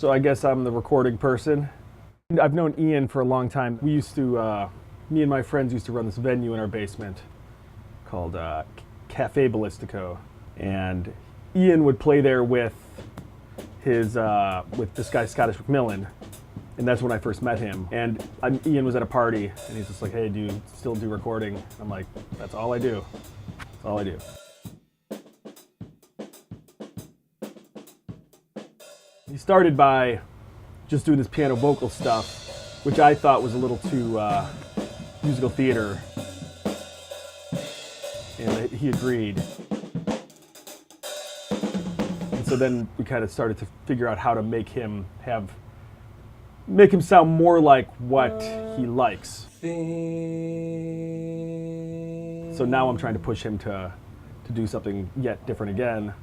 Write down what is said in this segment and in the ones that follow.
So I guess I'm the recording person. I've known Ian for a long time. We used to, me and my friends used to run this venue in our basement called Cafe Ballistico. And Ian would play there with this guy, Scottish Macmillan. And that's when I first met him. And Ian was at a party, and he's just like, hey, do you still do recording? I'm like, that's all I do. That's all I do. He started by just doing this piano vocal stuff, which I thought was a little too musical theater. And he agreed. And so then we kind of started to figure out how to make him sound more like what he likes. So now I'm trying to push him to do something yet different again.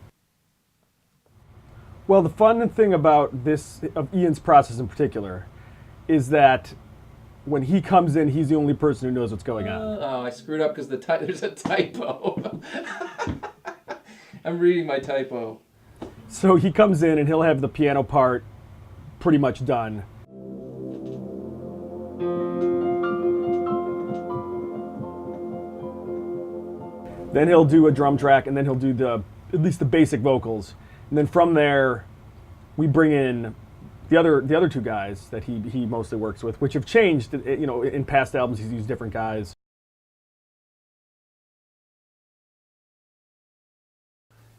Well, the fun thing about of Ian's process in particular, is that when he comes in, he's the only person who knows what's going on. Oh, I screwed up because there's a typo. I'm reading my typo. So he comes in and he'll have the piano part pretty much done. Then he'll do a drum track, and then he'll do at least the basic vocals. And then from there, we bring in the other two guys that he mostly works with, which have changed. You know, in past albums, he's used different guys.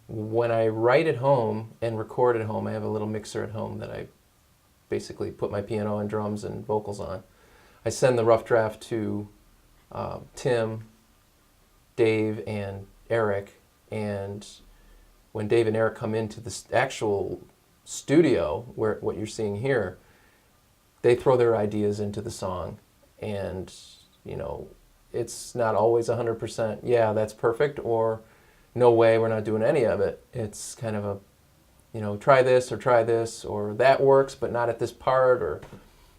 When I write at home and record at home, I have a little mixer at home that I basically put my piano and drums and vocals on. I send the rough draft to Tim, Dave, and Eric, and when Dave and Eric come into the actual studio, what you're seeing here, they throw their ideas into the song, and you know, it's not always 100%, yeah, that's perfect, or no way, we're not doing any of it. It's kind of a, you know, try this, or that works, but not at this part, or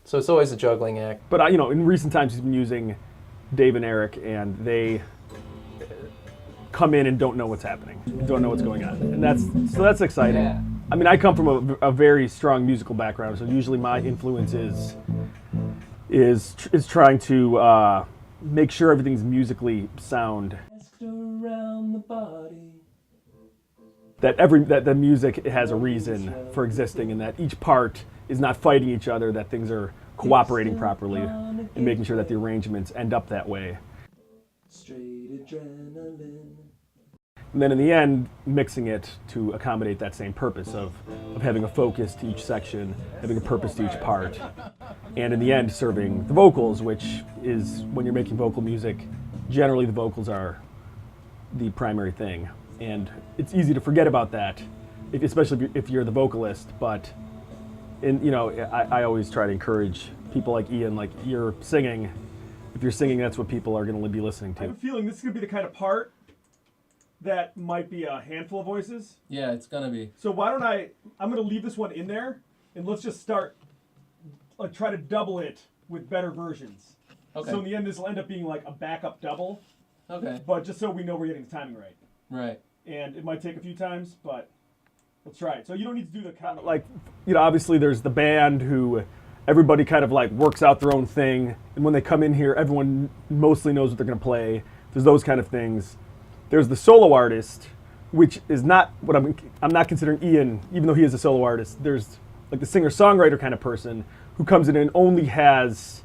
so it's always a juggling act. But you know, in recent times, he's been using Dave and Eric, and they come in and don't know what's happening, don't know what's going on, and that's exciting. Yeah. I mean, I come from a very strong musical background, so usually my influence is trying to make sure everything's musically sound. That the music has a reason for existing, and that each part is not fighting each other, that things are cooperating properly, and making sure that the arrangements end up that way. And then in the end, mixing it to accommodate that same purpose of having a focus to each section, having a purpose to each part, and in the end, serving the vocals, which is, when you're making vocal music, generally the vocals are the primary thing. And it's easy to forget about that, especially if you're the vocalist, but you know, I always try to encourage people like Ian, like, you're singing. If you're singing, that's what people are going to be listening to. I have a feeling this is going to be the kind of part that might be a handful of voices. Yeah, it's gonna be. So why don't I'm gonna leave this one in there, and let's just start, like, try to double it with better versions. Okay. So in the end, this will end up being like a backup double. Okay. But just so we know we're getting the timing right. Right. And it might take a few times, but let's try it. So you don't need to do the, like, you know, obviously there's the band who everybody kind of like works out their own thing, and when they come in here, everyone mostly knows what they're gonna play. There's those kind of things. There's the solo artist, which is not what I'm not considering Ian, even though he is a solo artist. There's like the singer-songwriter kind of person who comes in and only has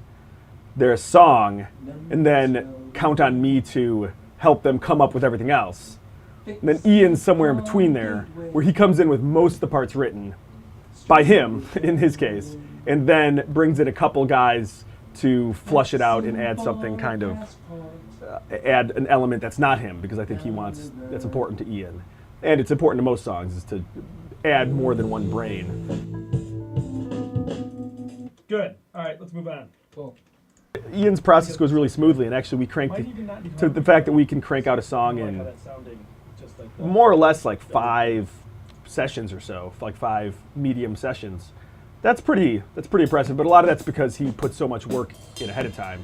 their song, and then count on me to help them come up with everything else. And then Ian's somewhere in between there, where he comes in with most of the parts written by him, in his case, and then brings in a couple guys to flush it out and add something kind of, add an element that's not him, because I think that's important to Ian. And it's important to most songs, is to add more than one brain. Good. All right, let's move on. Cool. Ian's process goes really smoothly, and actually we cranked to the fact that we can crank out a song in more or less like 5 sessions or so, like 5 medium sessions. That's pretty impressive, but a lot of that's because he put so much work in ahead of time.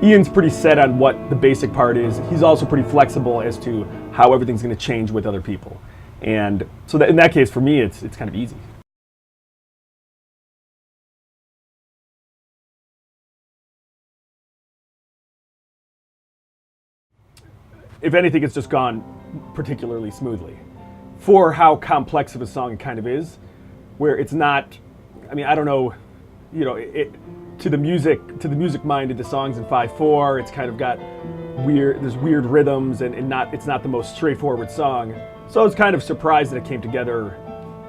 Ian's pretty set on what the basic part is. He's also pretty flexible as to how everything's going to change with other people. And so that in that case, for me, it's kind of easy. If anything, it's just gone particularly smoothly for how complex of a song it kind of is, where it's not, I mean, I don't know, you know, to the music minded, the songs in 5/4, it's kind of got there's weird rhythms and it's not the most straightforward song. So I was kind of surprised that it came together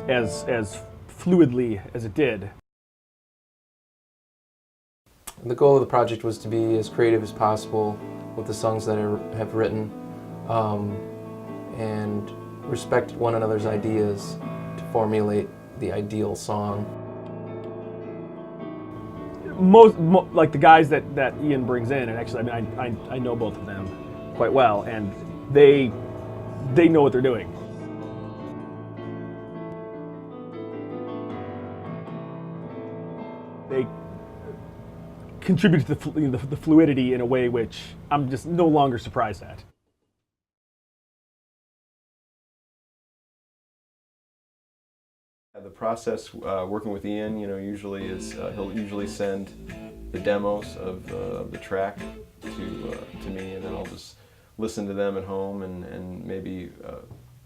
as fluidly as it did. The goal of the project was to be as creative as possible with the songs that I have written, and respect one another's ideas to formulate the ideal song. Like the guys that Ian brings in, and actually, I mean, I know both of them quite well, and they know what they're doing. They contribute to the fluidity in a way which I'm just no longer surprised at. The process working with Ian, you know, usually is he'll usually send the demos of the track to me, and then I'll just listen to them at home and maybe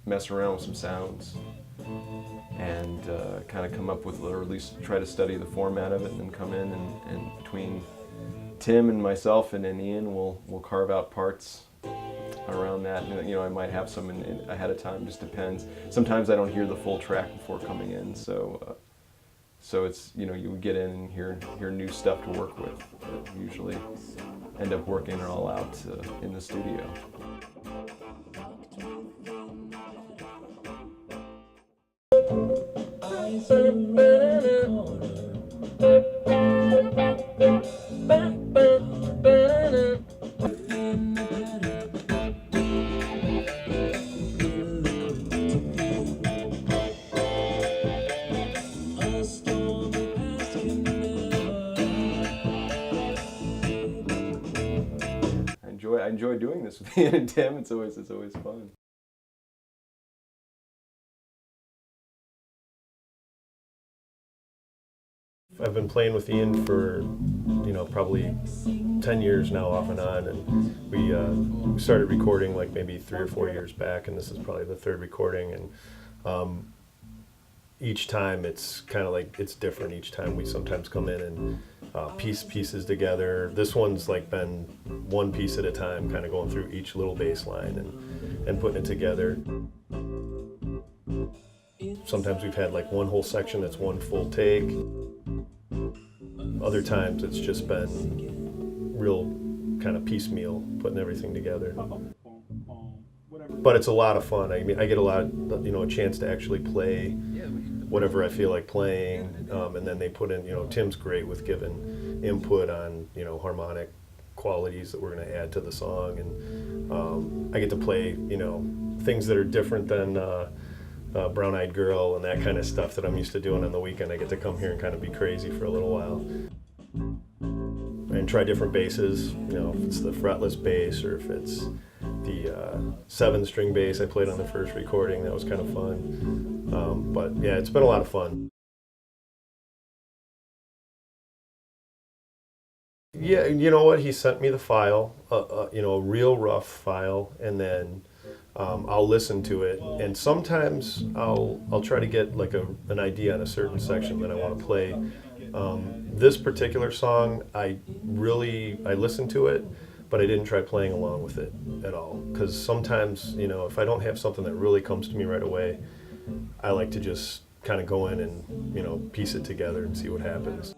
mess around with some sounds and kind of come up with, or at least try to study the format of it, and then come in and between Tim and myself and then Ian, we'll carve out parts around that. You know, I might have some ahead of time, just depends. Sometimes I don't hear the full track before coming in, so it's, you know, you would get in and hear new stuff to work with. Usually end up working it all out in the studio. I enjoy doing this with Ian and Tim. It's always fun. I've been playing with Ian for, you know, probably 10 years now, off and on, and we started recording like maybe 3 or 4 years back, and this is probably the third recording, and each time it's kind of like, it's different each time. We sometimes come in and piece pieces together. This one's like been one piece at a time, kind of going through each little bass line and putting it together. Sometimes we've had like one whole section that's one full take. Other times it's just been real kind of piecemeal, putting everything together. But it's a lot of fun. I mean, I get a lot, you know, a chance to actually play whatever I feel like playing, and then they put in, you know, Tim's great with giving input on, you know, harmonic qualities that we're going to add to the song, and I get to play, you know, things that are different than Brown Eyed Girl and that kind of stuff that I'm used to doing on the weekend. I get to come here and kind of be crazy for a little while and try different basses, you know, if it's the fretless bass or if it's the 7-string bass I played on the first recording. That was kind of fun. But yeah, it's been a lot of fun. Yeah, you know what? He sent me the file, you know, a real rough file, and then I'll listen to it. And sometimes I'll try to get like an idea on a certain section that I want to play. This particular song, I listened to it, but I didn't try playing along with it at all. Because sometimes, you know, if I don't have something that really comes to me right away, I like to just kind of go in and, you know, piece it together and see what happens.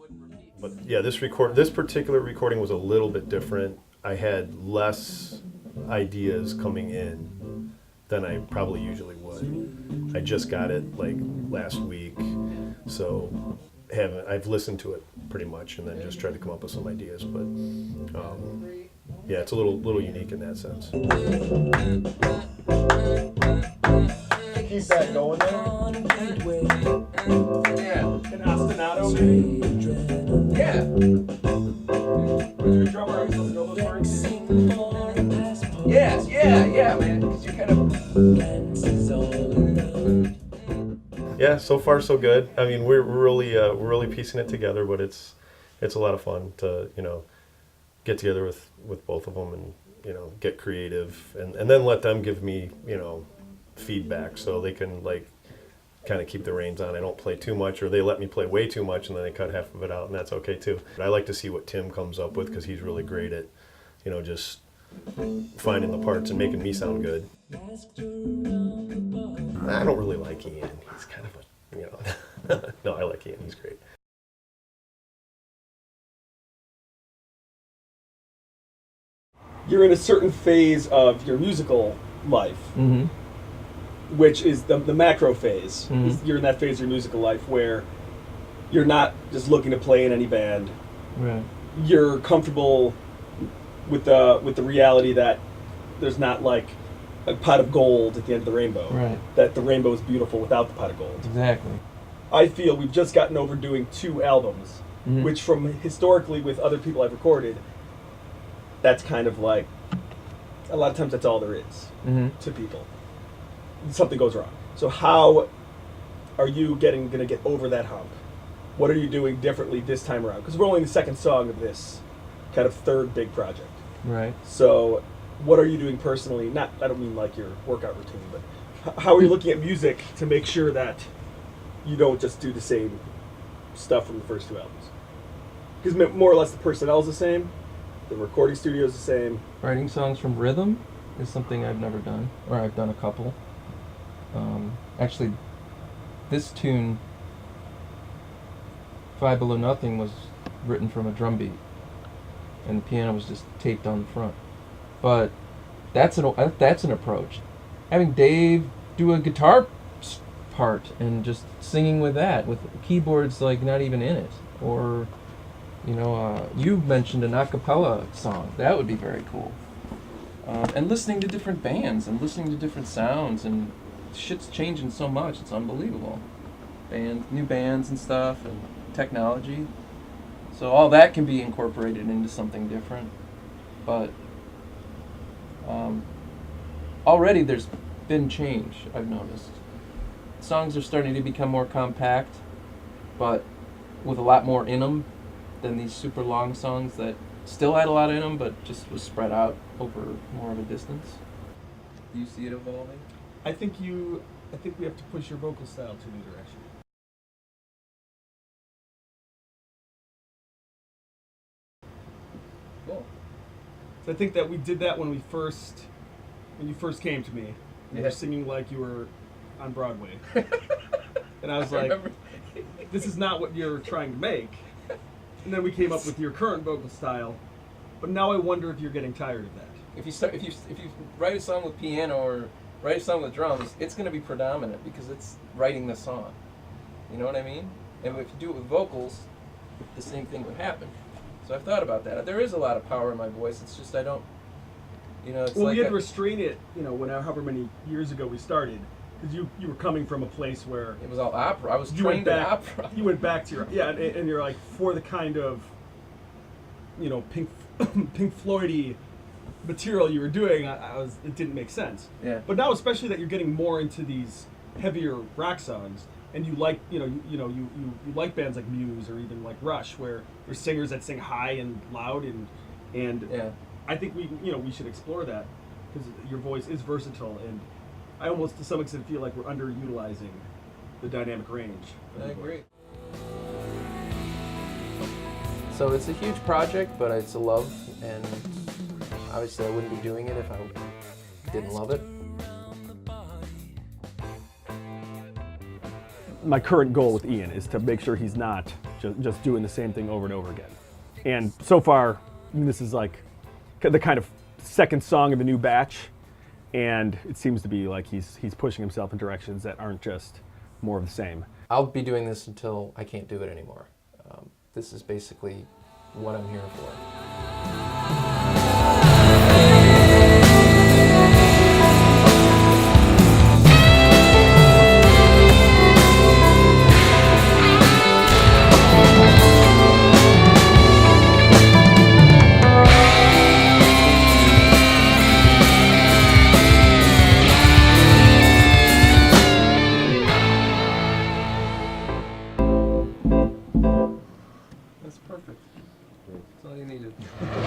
But yeah, this particular recording was a little bit different. I had less ideas coming in than I probably usually would. I just got it like last week, so I've listened to it pretty much and then just tried to come up with some ideas. But yeah, it's a little unique in that sense. Keep that going there. Yeah. An ostinato. Yeah. Was your drummer always supposed to know those words? Yeah, man. Because you kind of so far so good. I mean, we're really piecing it together, but it's a lot of fun to get together with both of them and get creative and then let them give me feedback so they can like kind of keep the reins on. I don't play too much, or they let me play way too much and then they cut half of it out, and that's okay too. But I like to see what Tim comes up with because he's really great at just finding the parts and making me sound good. I don't really like Ian. He's kind of a, no, I like Ian. He's great. You're in a certain phase of your musical life, Mm-hmm. which is the macro phase. Mhm. You're in that phase of your musical life where you're not just looking to play in any band. Right. You're comfortable with the reality that there's not like a pot of gold at the end of the rainbow. Right. That the rainbow is beautiful without the pot of gold. Exactly. I feel we've just gotten over doing 2 albums, Mhm. which from historically with other people I've recorded, that's kind of like, a lot of times that's all there is Mm-hmm. to people. Something goes wrong. So how are you going to get over that hump? What are you doing differently this time around? Because we're only the second song of this kind of third big project. Right. So what are you doing personally? I don't mean like your workout routine, but how are you looking at music to make sure that you don't just do the same stuff from the first 2 albums? Because more or less the personnel is the same, the recording studio is the same. Writing songs from rhythm is something I've never done, or I've done a couple. Actually, this tune, Five Below Nothing, was written from a drum beat, and the piano was just taped on the front. But that's an approach. Having Dave do a guitar part and just singing with that, with keyboards like not even in it, or you mentioned an a cappella song. That would be very cool. And listening to different bands and listening to different sounds, and shit's changing so much, it's unbelievable. New bands and stuff, and technology. So all that can be incorporated into something different. But already there's been change, I've noticed. Songs are starting to become more compact, but with a lot more in them than these super long songs that still had a lot in them, but just was spread out over more of a distance. Do you see it evolving? I think we have to push your vocal style to a new direction. Cool. So I think that we did that when you first came to me. You Yeah. were singing like you were on Broadway. And I was like, this is not what you're trying to make. And then we came up with your current vocal style. But now I wonder if you're getting tired of that. If you write a song with piano or write a song with drums, it's going to be predominant because it's writing the song. You know what I mean? And if you do it with vocals, the same thing would happen. So I've thought about that. There is a lot of power in my voice. It's just I don't. It's Well, like we had to restrain it. However many years ago we started, because you were coming from a place where it was all opera. I was you went trained in back. opera. You went back to and you're like, for the kind of Pink Floydy material you were doing, it didn't make sense. Yeah. But now, especially that you're getting more into these heavier rock songs, and you like you like bands like Muse or even like Rush, where there's singers that sing high and loud, and Yeah. I think we should explore that because your voice is versatile, and I almost to some extent feel like we're underutilizing the dynamic range. I agree. So it's a huge project, but it's a love, and obviously I wouldn't be doing it if I didn't love it. My current goal with Ian is to make sure he's not just doing the same thing over and over again. And so far, this is like the kind of second song of the new batch, and it seems to be like he's pushing himself in directions that aren't just more of the same. I'll be doing this until I can't do it anymore. This is basically what I'm here for. you needed.